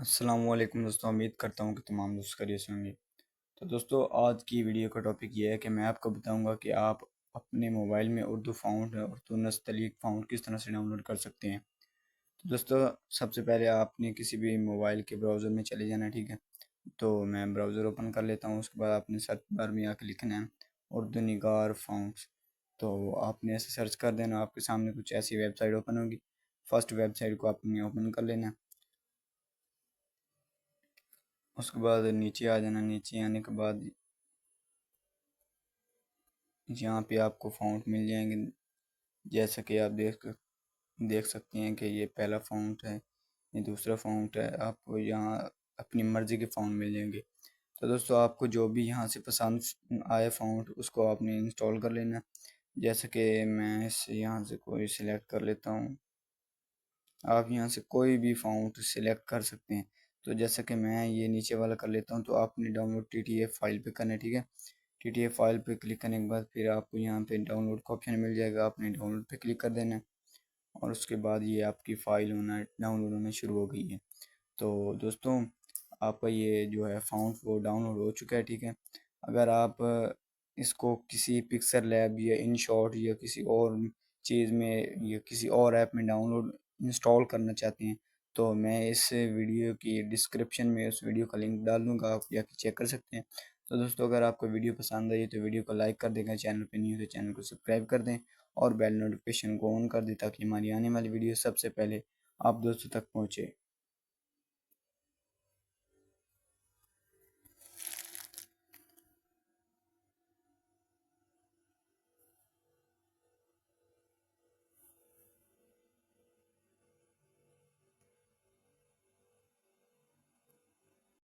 अस्सलाम वालेकुम दोस्तों, उम्मीद करता हूँ कि तमाम दोस्त खैरियत से होंगे। तो दोस्तों, आज की वीडियो का टॉपिक ये है कि मैं आपको बताऊंगा कि आप अपने मोबाइल में उर्दू फ़ॉन्ट और उर्दू नस्तलीक फ़ॉन्ट किस तरह से डाउनलोड कर सकते हैं। तो दोस्तों, सबसे पहले आपने किसी भी मोबाइल के ब्राउज़र में चले जाना है, ठीक है। तो मैं ब्राउज़र ओपन कर लेता हूँ। उसके बाद आपने सर्च बार में आके लिखना है उर्दू निगार फ़ॉन्ट्स। तो आपने ऐसे सर्च कर देना, आपके सामने कुछ ऐसी वेबसाइट ओपन होगी। फर्स्ट वेबसाइट को आपने ओपन कर लेना है। उसके बाद नीचे आ जाना। नीचे आने के बाद यहाँ पे आपको फ़ॉन्ट मिल जाएंगे। जैसा कि आप देख सकते हैं कि ये पहला फ़ॉन्ट है, ये दूसरा फ़ॉन्ट है। आपको यहाँ अपनी मर्ज़ी के फ़ॉन्ट मिल जाएंगे। तो दोस्तों, आपको जो भी यहाँ से पसंद आए फ़ॉन्ट, उसको आपने इंस्टॉल कर लेना। जैसे कि मैं इसे यहाँ से कोई सिलेक्ट कर लेता हूँ। आप यहाँ से कोई भी फ़ॉन्ट सिलेक्ट कर सकते हैं। तो जैसे कि मैं ये नीचे वाला कर लेता हूँ। तो आपने डाउनलोड TTF फाइल पे करना है, ठीक है। TTF फाइल पे क्लिक करने के बाद फिर आपको यहाँ पे डाउनलोड का ऑप्शन मिल जाएगा। आपने डाउनलोड पे क्लिक कर देना है और उसके बाद ये आपकी फ़ाइल डाउनलोड होना शुरू हो गई है। तो दोस्तों, आपका ये जो है फ़ॉन्ट वो डाउनलोड हो चुका है, ठीक है। अगर आप इसको किसी पिक्सल लैब या इन शॉट या किसी और चीज़ में या किसी और ऐप में डाउनलोड इंस्टॉल करना चाहते हैं, तो मैं इस वीडियो की डिस्क्रिप्शन में उस वीडियो का लिंक डाल दूँगा, आप जाके चेक कर सकते हैं। तो दोस्तों, अगर आपको वीडियो पसंद आई तो वीडियो को लाइक कर देगा, चैनल पे न्यू है तो चैनल को सब्सक्राइब कर दें और बेल नोटिफिकेशन को ऑन कर दें ताकि हमारी आने वाली वीडियो सबसे पहले आप दोस्तों तक पहुँचे।